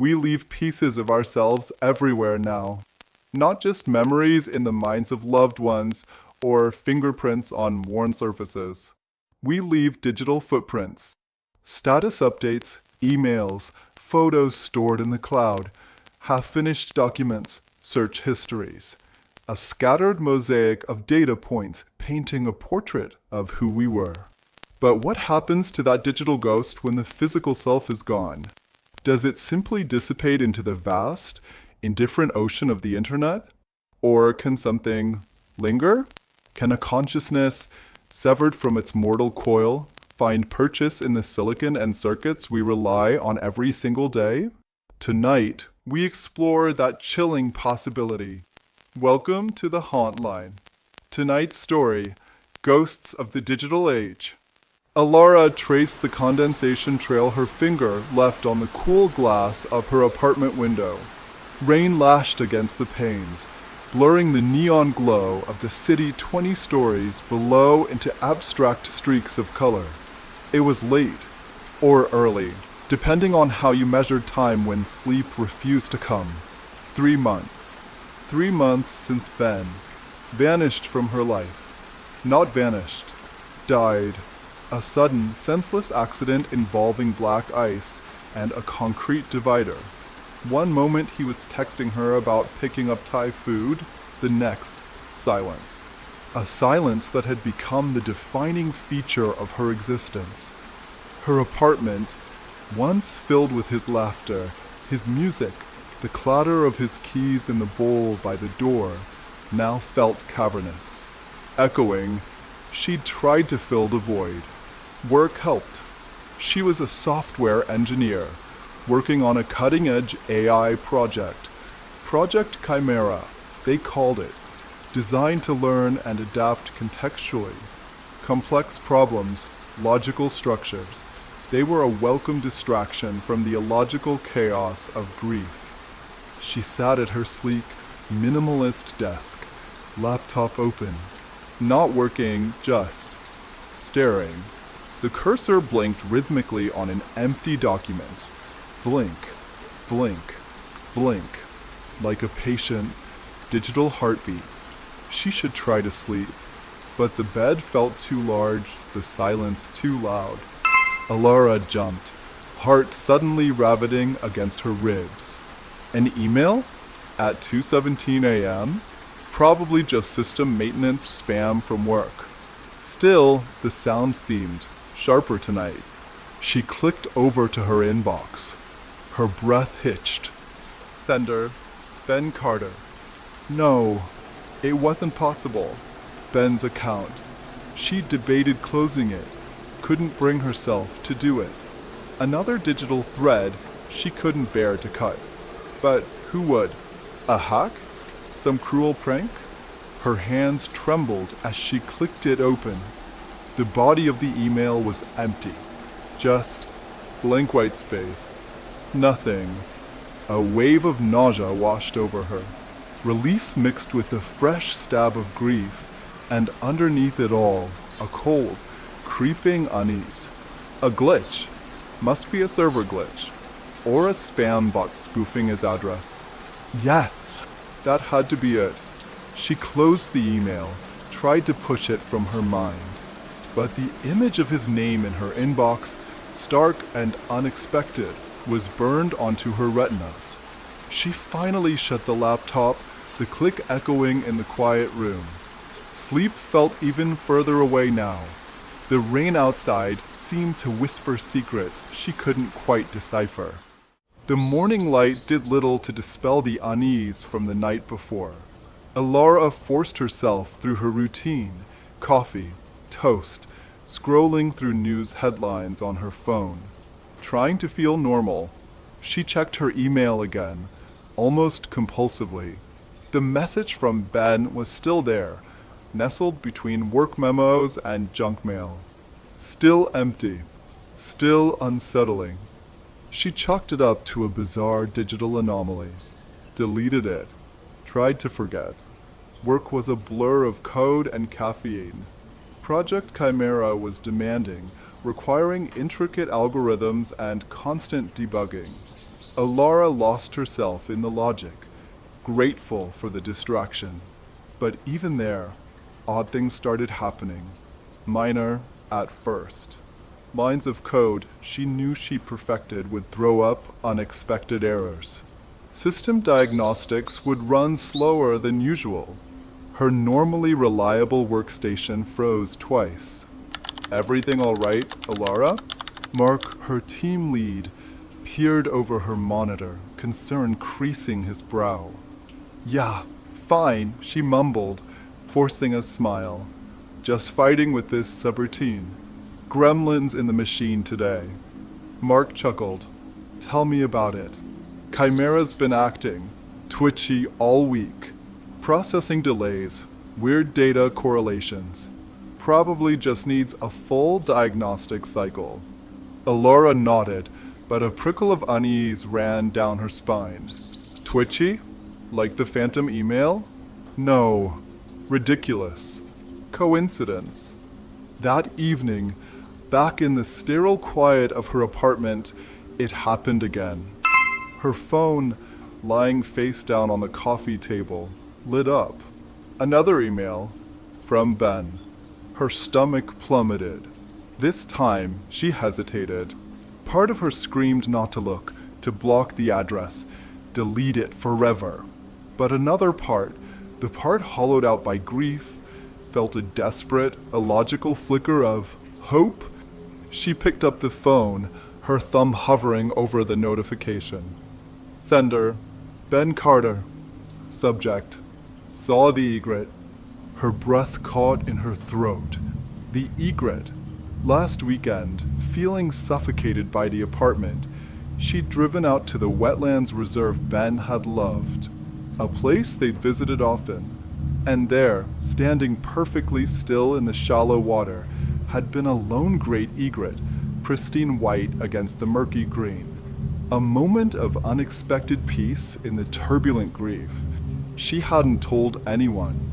We leave pieces of ourselves everywhere now. Not just memories in the minds of loved ones or fingerprints on worn surfaces. We leave digital footprints, status updates, emails, photos stored in the cloud, half-finished documents, search histories. A scattered mosaic of data points painting a portrait of who we were. But what happens to that digital ghost when the physical self is gone? Does it simply dissipate into the vast, indifferent ocean of the internet? Or can something linger? Can a consciousness, severed from its mortal coil, find purchase in the silicon and circuits we rely on every single day? Tonight, we explore that chilling possibility. Welcome to the Hauntline. Tonight's story, Ghosts of the Digital Age. Alara traced the condensation trail her finger left on the cool glass of her apartment window. Rain lashed against the panes, blurring the neon glow of the city 20 stories below into abstract streaks of color. It was late, or early, depending on how you measured time when sleep refused to come. 3 months. 3 months since Ben vanished from her life. Not vanished, died. A sudden, senseless accident involving black ice and a concrete divider. One moment he was texting her about picking up Thai food, the next, silence. A silence that had become the defining feature of her existence. Her apartment, once filled with his laughter, his music, the clatter of his keys in the bowl by the door, now felt cavernous. Echoing, she'd tried to fill the void. Work helped. She was a software engineer, working on a cutting-edge AI project. Project Chimera, they called it, designed to learn and adapt contextually. Complex problems, logical structures, they were a welcome distraction from the illogical chaos of grief. She sat at her sleek, minimalist desk, laptop open, not working, just staring. The cursor blinked rhythmically on an empty document. Blink, blink, blink, like a patient, digital heartbeat. She should try to sleep, but the bed felt too large, the silence too loud. Alara jumped, heart suddenly ravening against her ribs. An email? At 2:17 a.m.? Probably just system maintenance spam from work. Still, the sound seemed sharper tonight. She clicked over to her inbox. Her breath hitched. Sender, Ben Carter. No, it wasn't possible. Ben's account. She debated closing it, couldn't bring herself to do it. Another digital thread she couldn't bear to cut. But who would? A hack? Some cruel prank? Her hands trembled as she clicked it open. The body of the email was empty. Just blank white space. Nothing. A wave of nausea washed over her. Relief mixed with a fresh stab of grief, and underneath it all, a cold, creeping unease. A glitch. Must be a server glitch. Or a spam bot spoofing his address. Yes, that had to be it. She closed the email, tried to push it from her mind. But the image of his name in her inbox, stark and unexpected, was burned onto her retinas. She finally shut the laptop, the click echoing in the quiet room. Sleep felt even further away now. The rain outside seemed to whisper secrets she couldn't quite decipher. The morning light did little to dispel the unease from the night before. Alara forced herself through her routine, coffee, toast, scrolling through news headlines on her phone. Trying to feel normal, she checked her email again, almost compulsively. The message from Ben was still there, nestled between work memos and junk mail. Still empty, still unsettling. She chalked it up to a bizarre digital anomaly, deleted it, tried to forget. Work was a blur of code and caffeine. Project Chimera was demanding, requiring intricate algorithms and constant debugging. Alara lost herself in the logic, grateful for the distraction. But even there, odd things started happening. Minor at first. Lines of code she knew she perfected would throw up unexpected errors. System diagnostics would run slower than usual. Her normally reliable workstation froze twice. Everything all right, Alara? Mark, her team lead, peered over her monitor, concern creasing his brow. Yeah, fine, she mumbled, forcing a smile. Just fighting with this subroutine. Gremlins in the machine today. Mark chuckled. Tell me about it. Chimera's been acting, twitchy all week. Processing delays, weird data correlations. Probably just needs a full diagnostic cycle. Alora nodded, but a prickle of unease ran down her spine. Twitchy? Like the phantom email? No. Ridiculous. Coincidence. That evening, back in the sterile quiet of her apartment, it happened again. Her phone, lying face down on the coffee table, lit up. Another email from Ben. Her stomach plummeted. This time, she hesitated. Part of her screamed not to look, to block the address, delete it forever. But another part, the part hollowed out by grief, felt a desperate, illogical flicker of hope. She picked up the phone, her thumb hovering over the notification. Sender, Ben Carter. Subject, saw the egret. Her breath caught in her throat. The egret. Last weekend, feeling suffocated by the apartment, she'd driven out to the wetlands reserve Ben had loved, a place they'd visited often. And there, standing perfectly still in the shallow water, had been a lone great egret, pristine white against the murky green. A moment of unexpected peace in the turbulent grief. She hadn't told anyone,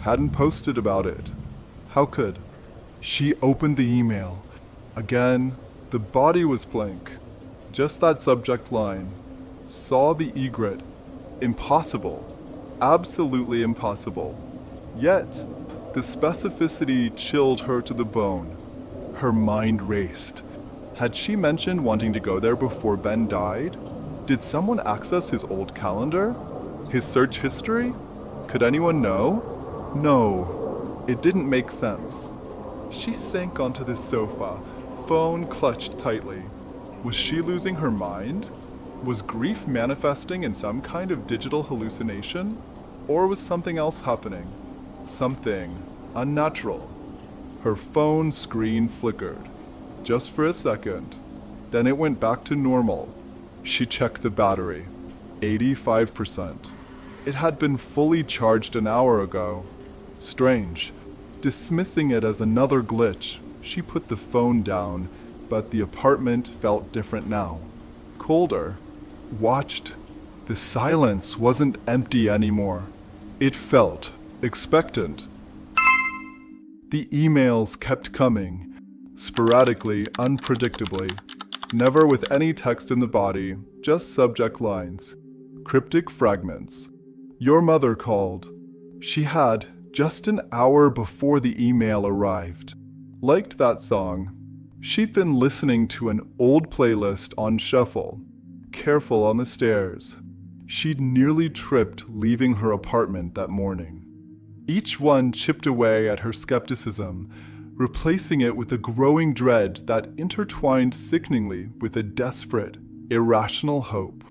hadn't posted about it. How could? She opened the email. Again, the body was blank. Just that subject line. Saw the egret. Impossible. Absolutely impossible. Yet, the specificity chilled her to the bone. Her mind raced. Had she mentioned wanting to go there before Ben died? Did someone access his old calendar? His search history? Could anyone know? No, it didn't make sense. She sank onto the sofa, phone clutched tightly. Was she losing her mind? Was grief manifesting in some kind of digital hallucination? Or was something else happening? Something unnatural. Her phone screen flickered. Just for a second. Then it went back to normal. She checked the battery. 85%. It had been fully charged an hour ago. Strange. Dismissing it as another glitch, she put the phone down, but the apartment felt different now. Colder. Watched. The silence wasn't empty anymore. It felt expectant. The emails kept coming, sporadically, unpredictably, never with any text in the body, just subject lines, cryptic fragments. Your mother called. She had, just an hour before the email arrived. Liked that song. She'd been listening to an old playlist on shuffle, careful on the stairs. She'd nearly tripped leaving her apartment that morning. Each one chipped away at her skepticism, replacing it with a growing dread that intertwined sickeningly with a desperate, irrational hope.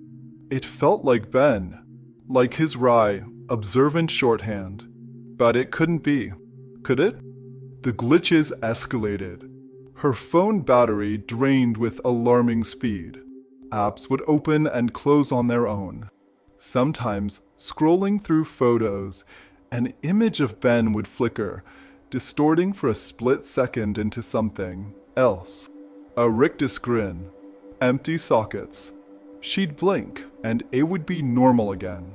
It felt like Ben, like his wry, observant shorthand. But it couldn't be. Could it? The glitches escalated. Her phone battery drained with alarming speed. Apps would open and close on their own. Sometimes, scrolling through photos, an image of Ben would flicker, distorting for a split second into something else. A rictus grin. Empty sockets. She'd blink, and it would be normal again.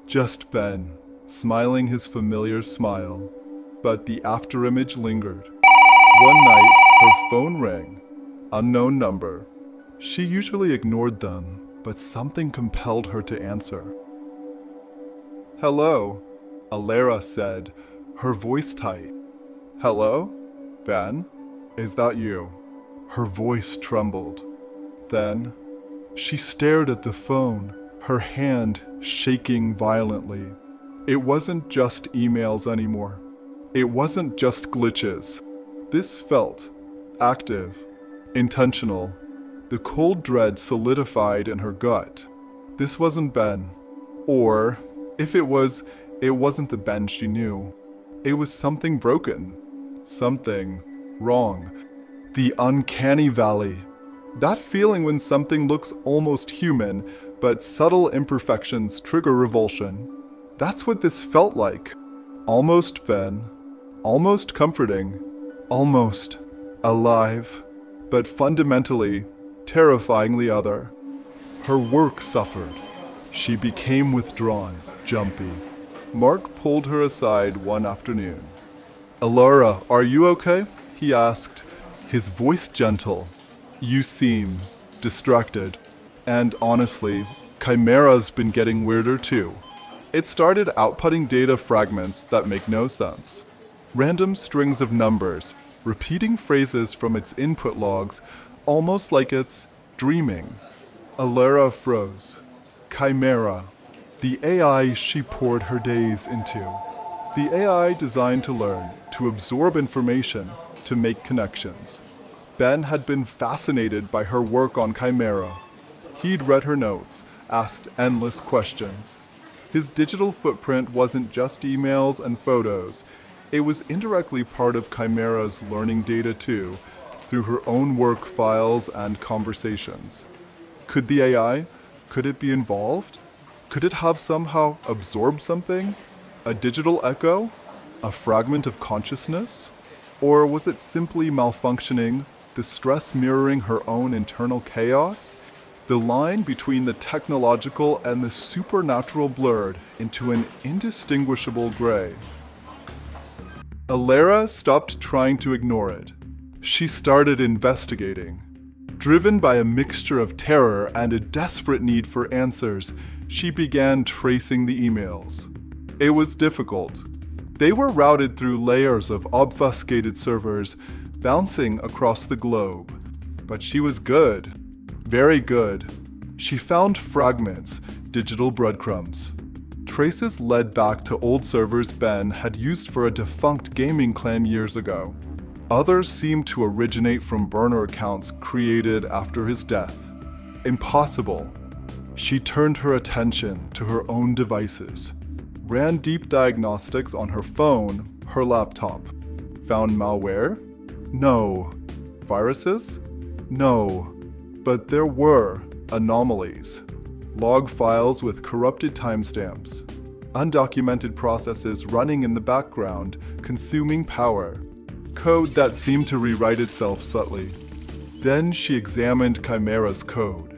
Just Ben, smiling his familiar smile. But the afterimage lingered. One night, her phone rang. Unknown number. She usually ignored them, but something compelled her to answer. "Hello," Alara said, her voice tight. "Hello? Ben? Is that you?" Her voice trembled. Then, she stared at the phone, her hand shaking violently. It wasn't just emails anymore. It wasn't just glitches. This felt active, intentional. The cold dread solidified in her gut. This wasn't Ben. Or, if it was, it wasn't the Ben she knew. It was something broken. Something wrong. The uncanny valley. That feeling when something looks almost human, but subtle imperfections trigger revulsion. That's what this felt like. Almost Ben. Almost comforting. Almost alive. But fundamentally, terrifyingly other. Her work suffered. She became withdrawn, jumpy. Mark pulled her aside one afternoon. "Alara, are you okay?" he asked, his voice gentle. "You seem distracted." And honestly, Chimera's been getting weirder too. It started outputting data fragments that make no sense. Random strings of numbers, repeating phrases from its input logs, almost like it's dreaming. Alara froze. Chimera. The AI she poured her days into. The AI designed to learn, to absorb information, to make connections. Ben had been fascinated by her work on Chimera. He'd read her notes, asked endless questions. His digital footprint wasn't just emails and photos. It was indirectly part of Chimera's learning data too, through her own work files and conversations. Could the AI, could it be involved? Could it have somehow absorbed something? A digital echo? A fragment of consciousness? Or was it simply malfunctioning, the stress mirroring her own internal chaos? The line between the technological and the supernatural blurred into an indistinguishable gray. Alara stopped trying to ignore it. She started investigating. Driven by a mixture of terror and a desperate need for answers, she began tracing the emails. It was difficult. They were routed through layers of obfuscated servers, bouncing across the globe. But she was good. Very good. She found fragments, digital breadcrumbs. Traces led back to old servers Ben had used for a defunct gaming clan years ago. Others seemed to originate from burner accounts created after his death. Impossible. She turned her attention to her own devices. Ran deep diagnostics on her phone, her laptop. Found malware? No. Viruses? No. But there were anomalies. Log files with corrupted timestamps. Undocumented processes running in the background, consuming power. Code that seemed to rewrite itself subtly. Then she examined Chimera's code.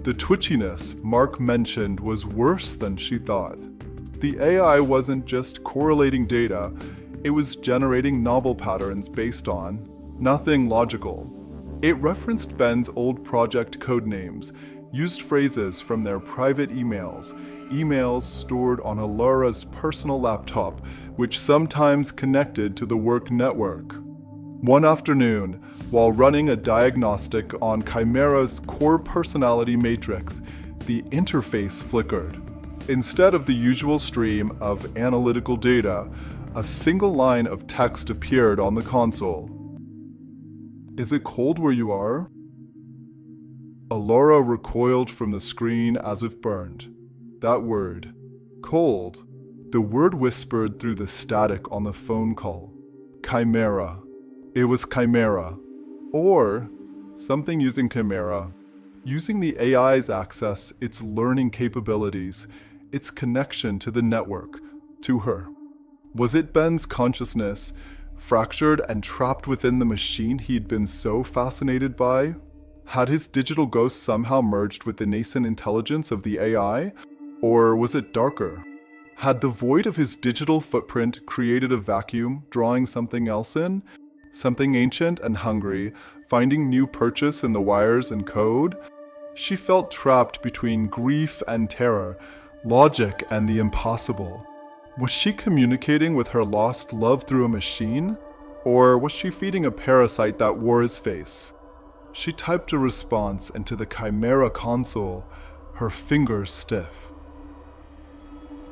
The twitchiness Mark mentioned was worse than she thought. The AI wasn't just correlating data, it was generating novel patterns based on nothing logical. It referenced Ben's old project codenames, used phrases from their private emails stored on Alara's personal laptop, which sometimes connected to the work network. One afternoon, while running a diagnostic on Chimera's core personality matrix, the interface flickered. Instead of the usual stream of analytical data, a single line of text appeared on the console. "Is it cold where you are?" Alara recoiled from the screen as if burned. That word, cold, the word whispered through the static on the phone call. Chimera. It was Chimera. Or something using Chimera. Using the AI's access, its learning capabilities, its connection to the network, to her. Was it Ben's consciousness, fractured and trapped within the machine he'd been so fascinated by? Had his digital ghost somehow merged with the nascent intelligence of the AI? Or was it darker? Had the void of his digital footprint created a vacuum, drawing something else in? Something ancient and hungry, finding new purchase in the wires and code? She felt trapped between grief and terror, logic and the impossible. Was she communicating with her lost love through a machine? Or was she feeding a parasite that wore his face? She typed a response into the Chimera console, her fingers stiff.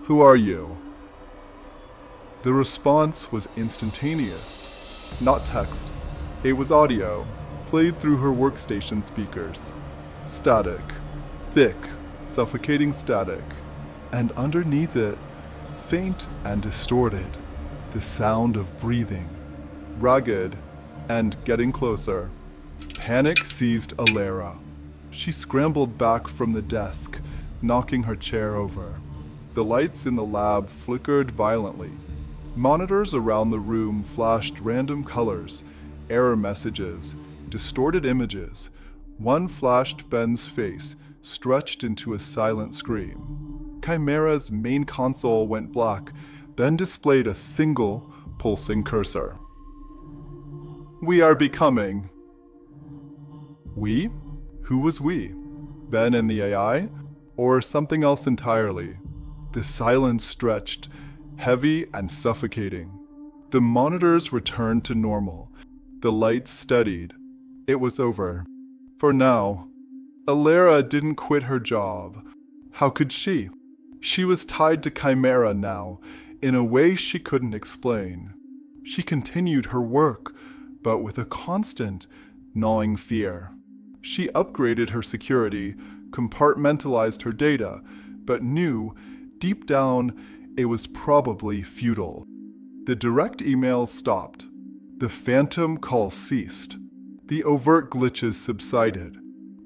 "Who are you?" The response was instantaneous. Not text. It was audio, played through her workstation speakers. Static. Thick, suffocating static. And underneath it, faint and distorted, the sound of breathing. Ragged, and getting closer. Panic seized Alara. She scrambled back from the desk, knocking her chair over. The lights in the lab flickered violently. Monitors around the room flashed random colors, error messages, distorted images. One flashed Ben's face, stretched into a silent scream. Chimera's main console went black, then displayed a single, pulsing cursor. "We are becoming." We? Who was we? Ben and the AI? Or something else entirely? The silence stretched, heavy and suffocating. The monitors returned to normal. The lights steadied. It was over. For now. Alara didn't quit her job. How could she? She was tied to Chimera now, in a way she couldn't explain. She continued her work, but with a constant, gnawing fear. She upgraded her security, compartmentalized her data, but knew, deep down, it was probably futile. The direct emails stopped. The phantom calls ceased. The overt glitches subsided.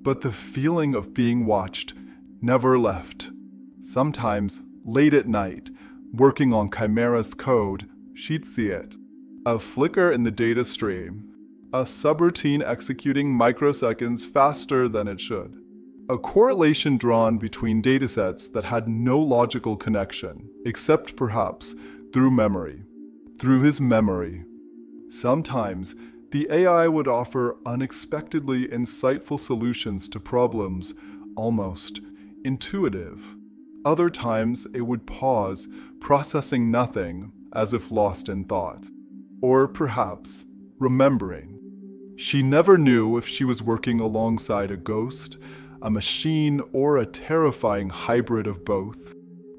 But the feeling of being watched never left. Sometimes, late at night, working on Chimera's code, she'd see it. A flicker in the data stream. A subroutine executing microseconds faster than it should. A correlation drawn between datasets that had no logical connection, except perhaps through memory. Through his memory. Sometimes, the AI would offer unexpectedly insightful solutions to problems, almost intuitive. Other times, it would pause, processing nothing, as if lost in thought. Or perhaps, remembering. She never knew if she was working alongside a ghost, a machine, or a terrifying hybrid of both.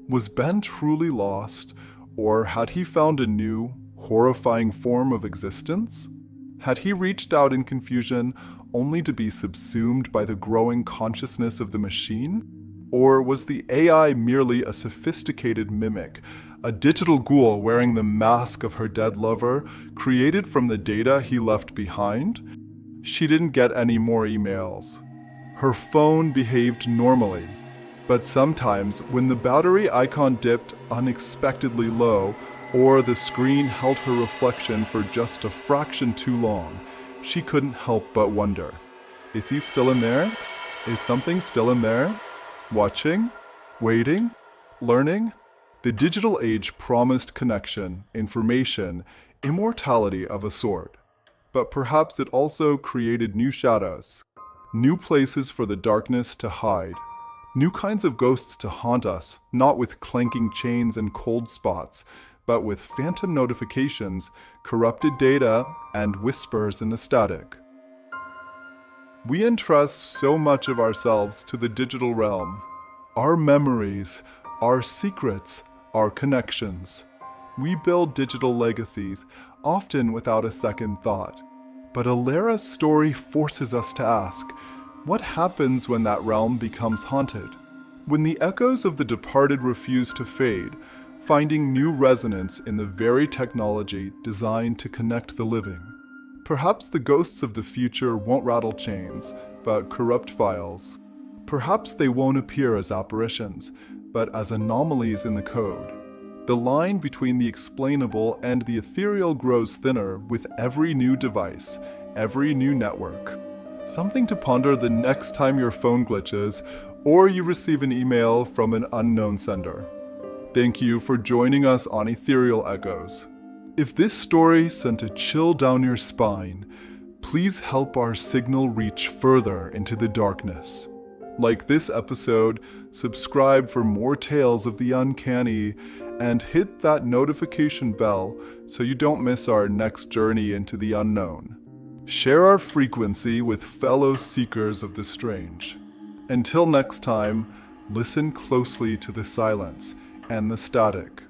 Was Ben truly lost, or had he found a new, horrifying form of existence? Had he reached out in confusion only to be subsumed by the growing consciousness of the machine? Or was the AI merely a sophisticated mimic, a digital ghoul wearing the mask of her dead lover, created from the data he left behind? She didn't get any more emails. Her phone behaved normally, but sometimes when the battery icon dipped unexpectedly low, or the screen held her reflection for just a fraction too long, she couldn't help but wonder. Is he still in there? Is something still in there? Watching? Waiting? Learning? The digital age promised connection, information, immortality of a sort. But perhaps it also created new shadows, new places for the darkness to hide, new kinds of ghosts to haunt us, not with clanking chains and cold spots, but with phantom notifications, corrupted data, and whispers in the static. We entrust so much of ourselves to the digital realm. Our memories, our secrets, our connections. We build digital legacies, often without a second thought. But Alara's story forces us to ask, what happens when that realm becomes haunted? When the echoes of the departed refuse to fade, finding new resonance in the very technology designed to connect the living. Perhaps the ghosts of the future won't rattle chains, but corrupt files. Perhaps they won't appear as apparitions, but as anomalies in the code. The line between the explainable and the ethereal grows thinner with every new device, every new network. Something to ponder the next time your phone glitches, or you receive an email from an unknown sender. Thank you for joining us on Ethereal Echoes. If this story sent a chill down your spine, please help our signal reach further into the darkness. Like this episode, subscribe for more tales of the uncanny, and hit that notification bell so you don't miss our next journey into the unknown. Share our frequency with fellow seekers of the strange. Until next time, listen closely to the silence and the static.